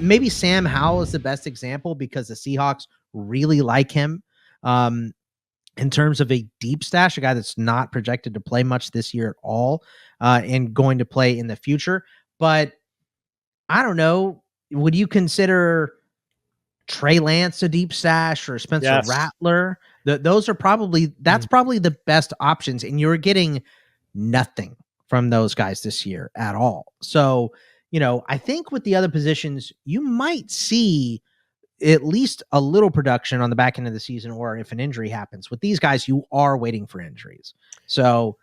maybe Sam Howell is the best example because the Seahawks really like him. In terms of a deep stash, a guy that's not projected to play much this year at all, and going to play in the future. But I don't know. Would you consider Trey Lance a deep stash or Spencer Rattler? Those are probably the best options, and you're getting nothing from those guys this year at all. So, I think with the other positions, you might see at least a little production on the back end of the season, or if an injury happens. With these guys, you are waiting for injuries. So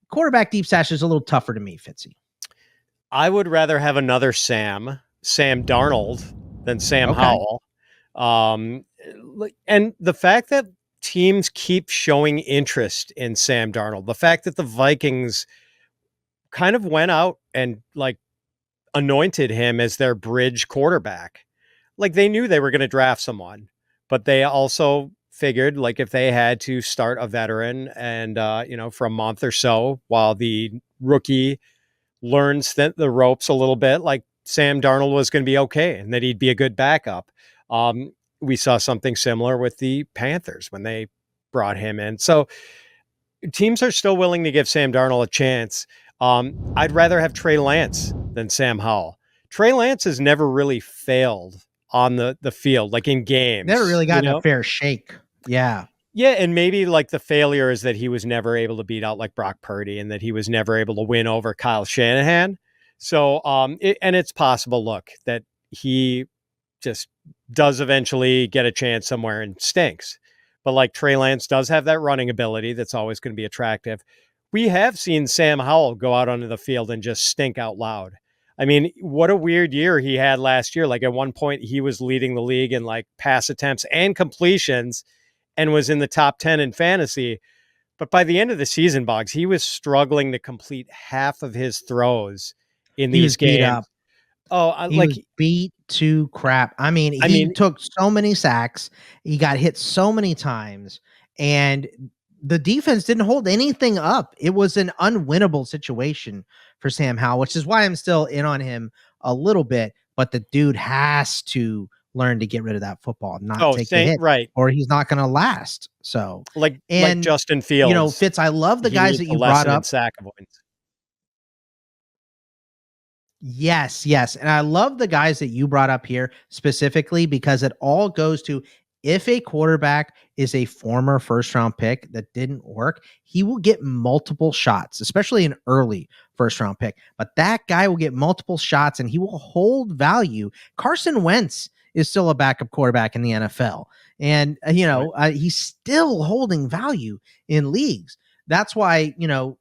quarterback deep stash is a little tougher to me, Fitzy. I would rather have another Sam Darnold than Sam Howell. And the fact that teams keep showing interest in Sam Darnold, the fact that the Vikings kind of went out and anointed him as their bridge quarterback. They knew they were going to draft someone, but they also figured if they had to start a veteran and, for a month or so while the rookie learns the ropes a little bit, Sam Darnold was going to be okay and that he'd be a good backup. We saw something similar with the Panthers when they brought him in. So teams are still willing to give Sam Darnold a chance. I'd rather have Trey Lance than Sam Howell. Trey Lance has never really failed on the field, in games. Never really gotten a fair shake. Yeah. Yeah, and maybe the failure is that he was never able to beat out Brock Purdy and that he was never able to win over Kyle Shanahan. So, and it's possible, that he just does eventually get a chance somewhere and stinks. But Trey Lance does have that running ability that's always going to be attractive. We have seen Sam Howell go out onto the field and just stink out loud. I mean, what a weird year he had last year. At one point, he was leading the league in pass attempts and completions and was in the top 10 in fantasy. But by the end of the season, Boggs, he was struggling to complete half of his throws in these games. Beat up. He was beat to crap. I mean, he took so many sacks. He got hit so many times, and the defense didn't hold anything up. It was an unwinnable situation for Sam Howell, which is why I'm still in on him a little bit. But the dude has to learn to get rid of that football, not take the hit, right, or he's not going to last. So, like Justin Fields, Fitz, I love the guys that you brought up. Sack avoidance. Yes. And I love the guys that you brought up here specifically because it all goes to, if a quarterback is a former first-round pick that didn't work, he will get multiple shots, especially an early first-round pick. But that guy will get multiple shots, and he will hold value. Carson Wentz is still a backup quarterback in the NFL. And, he's still holding value in leagues. That's why,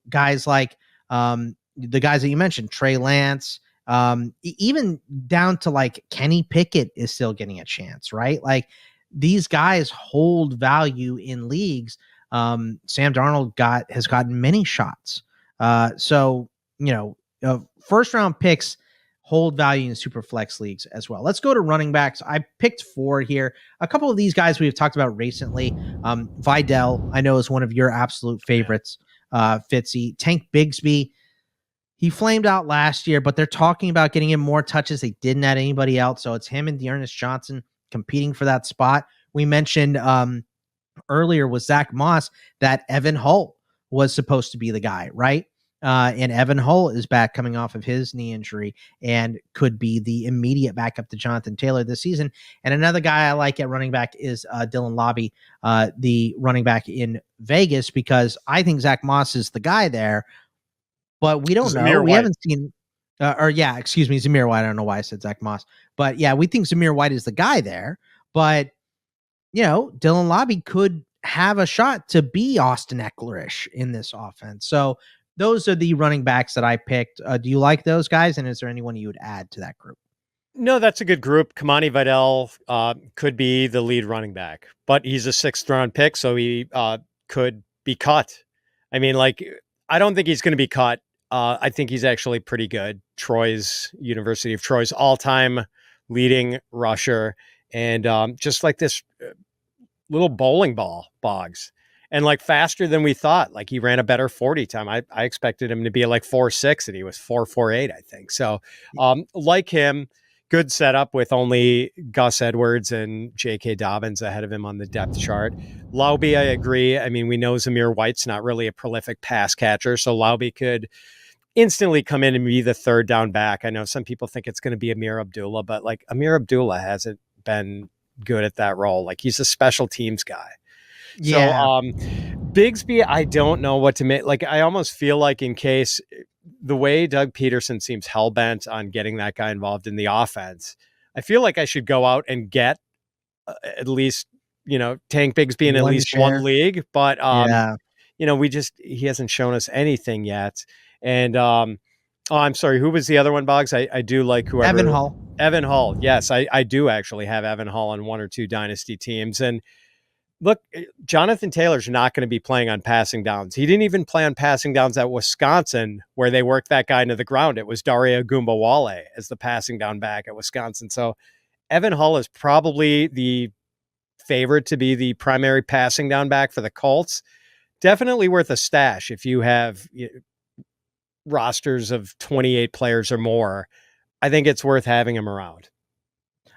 guys like the guys that you mentioned, Trey Lance, even down to Kenny Pickett is still getting a chance, right? These guys hold value in leagues. Sam Darnold has gotten many shots. So first round picks hold value in super flex leagues as well. Let's go to running backs. I picked 4 here. A couple of these guys we've talked about recently. Vidal, I know, is one of your absolute favorites. Fitzy. Tank Bigsby, he flamed out last year, but they're talking about getting him more touches. They didn't add anybody else. So it's him and Dearness Johnson competing for that spot. We mentioned earlier with Zach Moss that Evan Hull was supposed to be the guy, right? And Evan Hull is back coming off of his knee injury and could be the immediate backup to Jonathan Taylor this season. And another guy I like at running back is Dylan Laube, the running back in Vegas, because I think Zach Moss is the guy there, but we don't know. We haven't seen Zamir White. I don't know why I said Zach Moss, but yeah, we think Zamir White is the guy there, but Dylan Laube could have a shot to be Austin Eckler-ish in this offense. So those are the running backs that I picked. Do you like those guys? And is there anyone you would add to that group? No, that's a good group. Kimani Vidal could be the lead running back, but he's a 6th round pick, so he could be cut. I mean, I don't think he's going to be cut. I think he's actually pretty good. University of Troy's all-time leading rusher, and just this little bowling ball, Boggs. And faster than we thought. He ran a better 40 time. I expected him to be 4.6 and he was 4.48, I think. So him, good setup with only Gus Edwards and J.K. Dobbins ahead of him on the depth chart. Laube, I agree. I mean, we know Zamir White's not really a prolific pass catcher, so Laube could instantly come in and be the third down back. I know some people think it's going to be Amir Abdullah, but like Amir Abdullah hasn't been good at that role. Like he's a special teams guy. Yeah. So Bigsby, I don't know what to make. Like I almost feel like in case the way Doug Peterson seems hell-bent on getting that guy involved in the offense, I feel like I should go out and get at least, Tank Bigsby in at least one league. But, he hasn't shown us anything yet. And, I'm sorry, who was the other one, Boggs? I do like whoever. Evan Hull. Evan Hull. Yes, I do actually have Evan Hull on one or two dynasty teams. And look, Jonathan Taylor's not going to be playing on passing downs. He didn't even play on passing downs at Wisconsin, where they worked that guy into the ground. It was Daria Gumbawale as the passing down back at Wisconsin. So Evan Hull is probably the favorite to be the primary passing down back for the Colts. Definitely worth a stash if you have rosters of 28 players or more. I think it's worth having him around.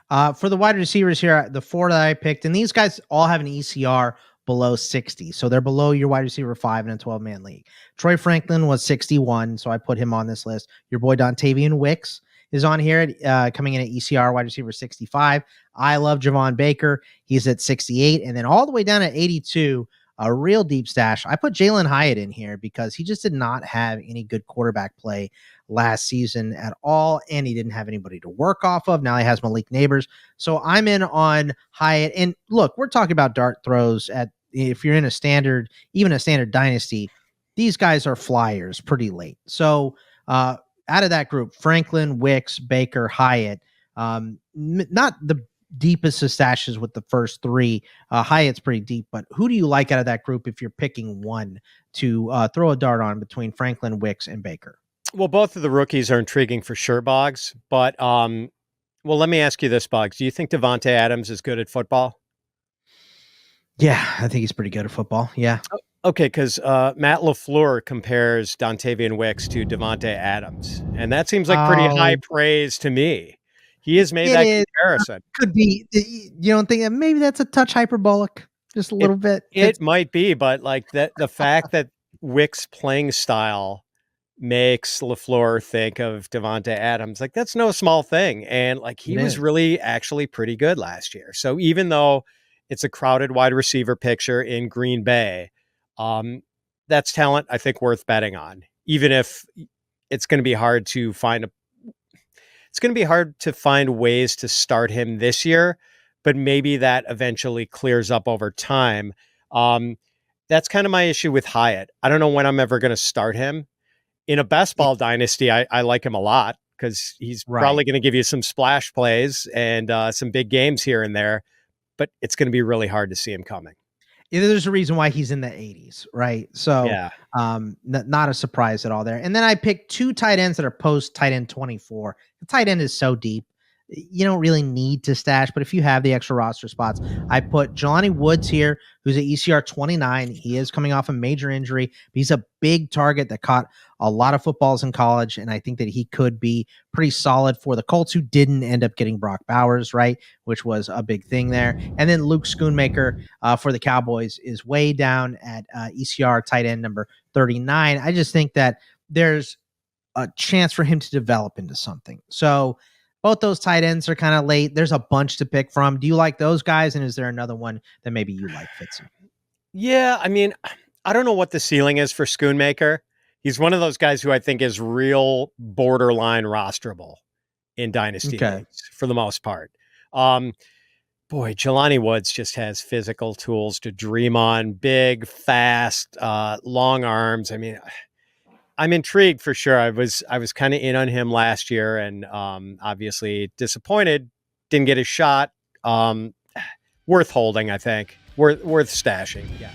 For the wide receivers here, the 4 that I picked, and these guys all have an ECR below 60. So they're below your wide receiver 5 in a 12-man league. Troy Franklin was 61, so I put him on this list. Your boy Dontayvion Wicks is on here, coming in at ECR wide receiver 65. I love Javon Baker. He's at 68. And then all the way down at 82, a real deep stash. I put Jalen Hyatt in here because he just did not have any good quarterback play last season at all, and he didn't have anybody to work off of. Now he has Malik Neighbors. So I'm in on Hyatt. And look, we're talking about dart throws if you're in a standard, even a standard dynasty, these guys are flyers pretty late. So out of that group, Franklin, Wicks, Baker, Hyatt, not the deepest of stashes with the first 3. Hyatt's pretty deep, but who do you like out of that group if you're picking one to throw a dart on between Franklin, Wicks, and Baker? Well, both of the rookies are intriguing for sure, Boggs. But, let me ask you this, Boggs. Do you think Davante Adams is good at football? Yeah, I think he's pretty good at football. Yeah. Okay, because Matt LaFleur compares Dontayvion Wicks to Davante Adams, and that seems like pretty high praise to me. He has made that comparison. Could be. You don't think that maybe that's a touch hyperbolic? Just a little bit? It might be, but like that, the fact that Wicks' playing style makes LaFleur think of Davante Adams, like that's no small thing. And like he was really actually pretty good last year. So even though it's a crowded wide receiver picture in Green Bay, that's talent I think worth betting on, even if it's going to be hard to find ways to start him this year, but maybe that eventually clears up over time. That's kind of my issue with Hyatt. I don't know when I'm ever going to start him. In a best ball dynasty, I like him a lot because he's probably going to give you some splash plays and some big games here and there, but it's going to be really hard to see him coming. There's a reason why he's in the 80s, right? So yeah. Not a surprise at all there. And then I picked 2 tight ends that are post tight end 24. The tight end is so deep. You don't really need to stash, but if you have the extra roster spots, I put Jelani Woods here, who's at ECR 29. He is coming off a major injury, but he's a big target that caught a lot of footballs in college, and I think that he could be pretty solid for the Colts, who didn't end up getting Brock Bowers, right, which was a big thing there. And then Luke Schoonmaker for the Cowboys is way down at ECR tight end number 39. I just think that there's a chance for him to develop into something. So both those tight ends are kind of late. There's a bunch to pick from. Do you like those guys? And is there another one that maybe you like, Fitzy? Yeah, I mean, I don't know what the ceiling is for Schoonmaker. He's one of those guys who I think is real borderline rosterable in dynasty leagues for the most part. Boy, Jelani Woods just has physical tools to dream on. Big, fast, long arms. I mean, I'm intrigued for sure. I was kind of in on him last year and obviously disappointed. Didn't get a shot. Worth holding, I think. Worth stashing. Yeah.